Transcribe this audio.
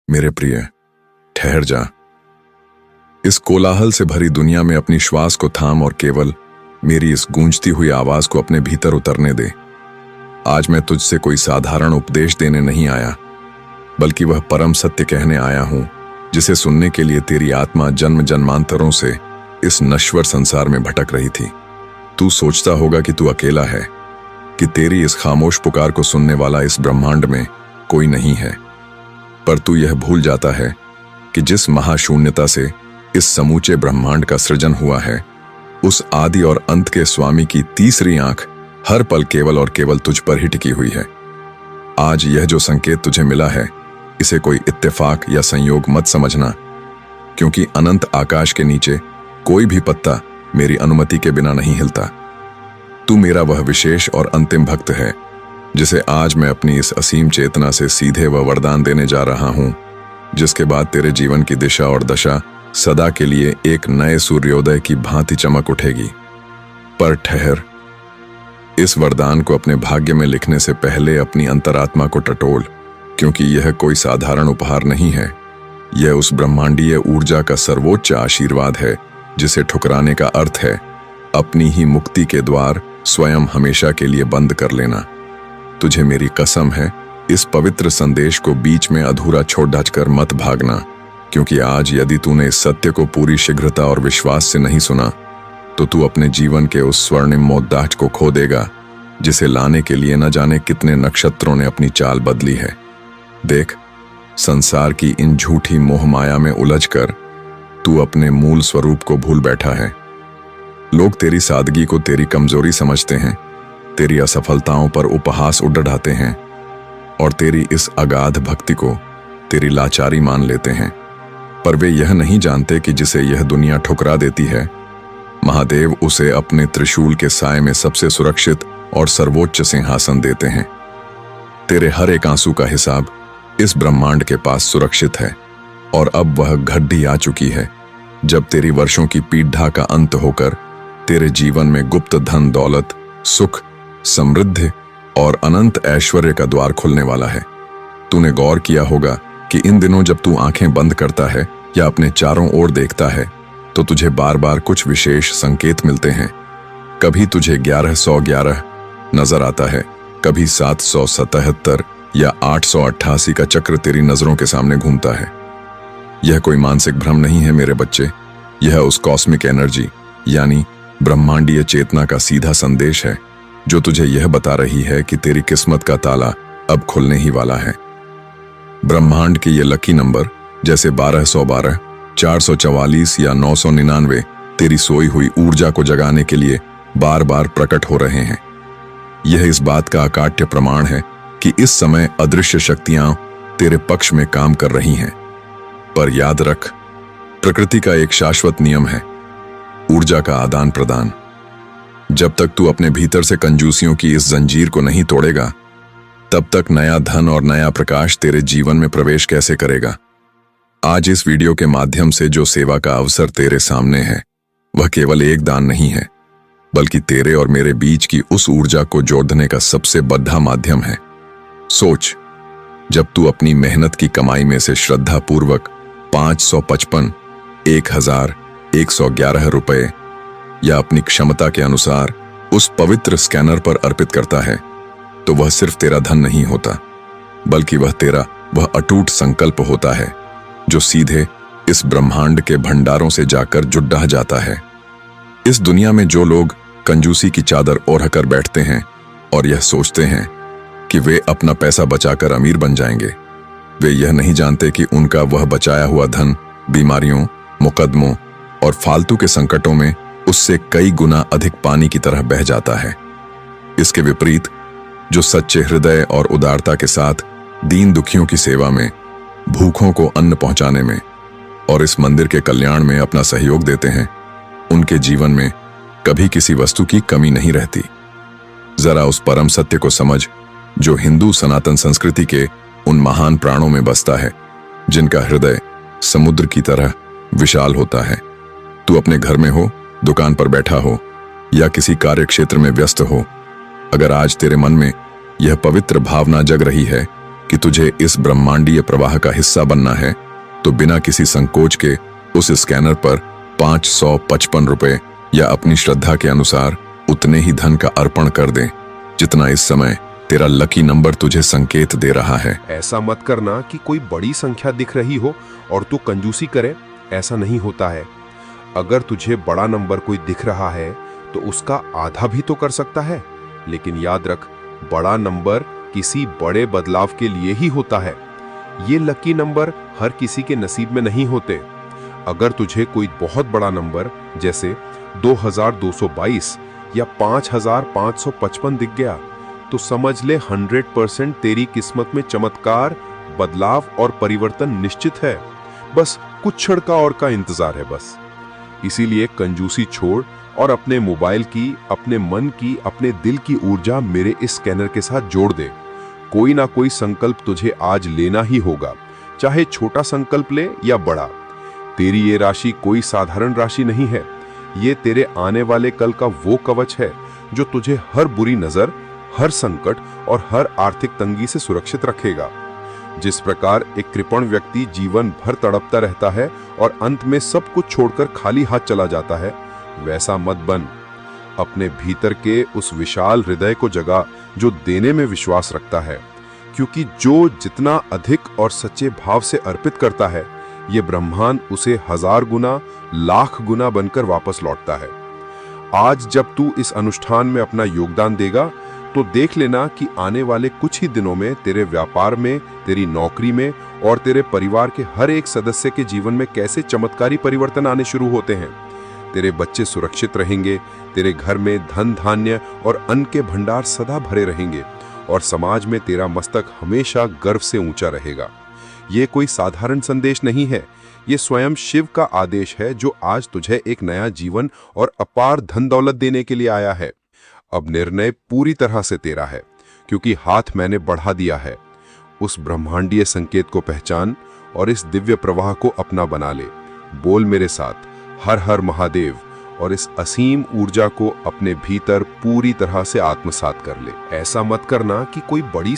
मेरे प्रिय, ठहर जा। इस कोलाहल से भरी दुनिया में अपनी श्वास को थाम और केवल मेरी इस गूंजती हुई आवाज को अपने भीतर उतरने दे। आज मैं तुझसे कोई साधारण उपदेश देने नहीं आया, बल्कि वह परम सत्य कहने आया हूं जिसे सुनने के लिए तेरी आत्मा जन्म जन्मांतरों से इस नश्वर संसार में भटक रही थी। तू सोचता होगा कि तू अकेला है, कि तेरी इस खामोश पुकार को सुनने वाला इस ब्रह्मांड में कोई नहीं है। पर तू यह भूल जाता है कि जिस महाशून्यता से इस समूचे ब्रह्मांड का सृजन हुआ है, उस आदि और अंत के स्वामी की तीसरी आंख हर पल केवल और केवल तुझ पर ही टिकी हुई है। आज यह जो संकेत तुझे मिला है, इसे कोई इत्तेफाक या संयोग मत समझना, क्योंकि अनंत आकाश के नीचे कोई भी पत्ता मेरी अनुमति के बिना नहीं हिलता। तू मेरा वह विशेष और अंतिम भक्त है जिसे आज मैं अपनी इस असीम चेतना से सीधे वह वरदान देने जा रहा हूं, जिसके बाद तेरे जीवन की दिशा और दशा सदा के लिए एक नए सूर्योदय की भांति चमक उठेगी। पर ठहर, इस वरदान को अपने भाग्य में लिखने से पहले अपनी अंतरात्मा को टटोल, क्योंकि यह कोई साधारण उपहार नहीं है। यह उस ब्रह्मांडीय ऊर्जा का सर्वोच्च आशीर्वाद है जिसे ठुकराने का अर्थ है अपनी ही मुक्ति के द्वार स्वयं हमेशा के लिए बंद कर लेना। तुझे मेरी कसम है, इस पवित्र संदेश को बीच में अधूरा छोड़ कर मत भागना, क्योंकि आज यदि तूने इस सत्य को पूरी शीघ्रता और विश्वास से नहीं सुना, तो तू अपने जीवन के उस स्वर्णिम मोद्दाच को खो देगा जिसे लाने के लिए न जाने कितने नक्षत्रों ने अपनी चाल बदली है। देख, संसार की इन झूठी मोहमाया में उलझकर तू अपने मूल स्वरूप को भूल बैठा है। लोग तेरी सादगी को तेरी कमजोरी समझते हैं, तेरी असफलताओं पर उपहास उड़ाते हैं और तेरी इस अगाध भक्ति को तेरी लाचारी मान लेते हैं। पर वे यह नहीं जानते कि जिसे यह दुनिया ठुकरा देती है, महादेव उसे अपने त्रिशूल के साए में सबसे सुरक्षित और सर्वोच्च सिंहासन देते हैं। तेरे हर एक आंसू का हिसाब इस ब्रह्मांड के पास सुरक्षित है और अब वह घड़ी आ चुकी है जब तेरी वर्षों की पीढ़ा का अंत होकर तेरे जीवन में गुप्त धन दौलत, सुख, समृद्धि और अनंत ऐश्वर्य का द्वार खुलने वाला है। तूने गौर किया होगा कि इन दिनों जब तू आंखें बंद करता है या अपने चारों ओर देखता है, तो तुझे बार बार कुछ विशेष संकेत मिलते हैं। कभी तुझे 1111 नजर आता है, कभी 777 या 888 का चक्र तेरी नजरों के सामने घूमता है। यह कोई मानसिक भ्रम नहीं है मेरे बच्चे, यह उस कॉस्मिक एनर्जी यानी ब्रह्मांडीय चेतना का सीधा संदेश है जो तुझे यह बता रही है कि तेरी किस्मत का ताला अब खुलने ही वाला है। ब्रह्मांड के ये लकी नंबर जैसे 1212, 444 या 999 तेरी सोई हुई ऊर्जा को जगाने के लिए बार बार प्रकट हो रहे हैं। यह इस बात का अकाट्य प्रमाण है कि इस समय अदृश्य शक्तियां तेरे पक्ष में काम कर रही हैं। पर याद रख, प्रकृति का एक शाश्वत नियम है, ऊर्जा का आदान प्रदान। जब तक तू अपने भीतर से कंजूसियों की इस जंजीर को नहीं तोड़ेगा, तब तक नया धन और नया प्रकाश तेरे जीवन में प्रवेश कैसे करेगा। आज इस वीडियो के माध्यम से जो सेवा का अवसर तेरे सामने है, वह केवल एक दान नहीं है, बल्कि तेरे और मेरे बीच की उस ऊर्जा को जोड़ने का सबसे बड़ा माध्यम है। सोच, जब तू अपनी मेहनत की कमाई में से श्रद्धा पूर्वक 555, 1111 रुपए या अपनी क्षमता के अनुसार उस पवित्र स्कैनर पर अर्पित करता है, तो वह सिर्फ तेरा धन नहीं होता, बल्कि वह अटूट संकल्प होता है जो सीधे इस ब्रह्मांड के भंडारों से जाकर जुड़ जाता है। इस दुनिया में जो लोग कंजूसी की चादर ओढ़कर बैठते हैं और यह सोचते हैं कि वे अपना पैसा बचाकर अमीर बन जाएंगे, वे यह नहीं जानते कि उनका वह बचाया हुआ धन बीमारियों, मुकदमों और फालतू के संकटों में उससे कई गुना अधिक पानी की तरह बह जाता है। इसके विपरीत जो सच्चे हृदय और उदारता के साथ दीन दुखियों की सेवा में, भूखों को अन्न पहुंचाने में और इस मंदिर के कल्याण में अपना सहयोग देते हैं, उनके जीवन में कभी किसी वस्तु की कमी नहीं रहती। जरा उस परम सत्य को समझ जो हिंदू सनातन संस्कृति के उन महान प्राणों में बसता है जिनका हृदय समुद्र की तरह विशाल होता है। तू अपने घर में हो, दुकान पर बैठा हो या किसी कार्य क्षेत्र में व्यस्त हो, अगर आज तेरे मन में यह पवित्र भावना जग रही है कि तुझे इस ब्रह्मांडीय प्रवाह का हिस्सा बनना है तो बिना किसी संकोच के उस स्कैनर पर 555 रुपए या अपनी श्रद्धा के अनुसार उतने ही धन का अर्पण कर दे जितना इस समय तेरा लकी नंबर तुझे संकेत दे रहा है। ऐसा मत करना कि कोई बड़ी संख्या दिख रही हो और तू कंजूसी करे, ऐसा नहीं होता है। अगर तुझे बड़ा नंबर कोई दिख रहा है तो उसका आधा भी तो कर सकता है, लेकिन याद रख, बड़ा नंबर किसी बड़े बदलाव के लिए ही होता है। ये लकी नंबर हर किसी के नसीब में नहीं होते। अगर तुझे कोई बहुत बड़ा नंबर जैसे 2222 या 5555 दिख गया तो समझ ले 100% तेरी किस्मत में चमत्कार, बदलाव और परिवर्तन निश्चित है। बस कुछ क्षण का और का इंतजार है बस। इसीलिए कंजूसी छोड़ और अपने मोबाइल की, अपने मन की, अपने दिल की ऊर्जा मेरे इस स्कैनर के साथ जोड़ दे। कोई ना कोई संकल्प तुझे आज लेना ही होगा, चाहे छोटा संकल्प ले या बड़ा। तेरी ये राशि कोई साधारण राशि नहीं है। ये तेरे आने वाले कल का वो कवच है जो तुझे हर बुरी नजर, हर संकट और हर आर्थिक तंगी से सुरक्षित रखेगा। जिस प्रकार एक कृपण व्यक्ति जीवन भर तड़पता रहता है और अंत में सब कुछ छोड़कर खाली हाथ चला जाता है, वैसा मत बन। अपने भीतर के उस विशाल हृदय को जगा जो देने में विश्वास रखता है, क्योंकि जो जितना अधिक और सच्चे भाव से अर्पित करता है, ये ब्रह्मांड उसे 1000 गुना, लाख गुना बनकर वापस लौटता है। आज जब तू इस अनुष्ठान में अपना योगदान देगा तो देख लेना कि आने वाले कुछ ही दिनों में तेरे व्यापार में, तेरी नौकरी में और तेरे परिवार के हर एक सदस्य के जीवन में कैसे चमत्कारी परिवर्तन आने शुरू होते हैं। तेरे बच्चे सुरक्षित रहेंगे, तेरे घर में धन, धान्य और अन्न के भंडार सदा भरे रहेंगे और समाज में तेरा मस्तक हमेशा गर्व से ऊंचा रहेगा। ये कोई साधारण संदेश नहीं है, ये स्वयं शिव का आदेश है जो आज तुझे एक नया जीवन और अपार धन दौलत देने के लिए आया है। अब निर्णय पूरी तरह से तेरा है, क्योंकि हाथ मैंने बढ़ा दिया है। उस ब्रह्मांडीय संकेत को पहचान और इस दिव्य प्रवाह को अपना बना ले। बोल मेरे साथ, हर हर महादेव, और इस असीम ऊर्जा को अपने भीतर पूरी तरह से आत्मसात कर ले। ऐसा मत करना कि कोई बड़ी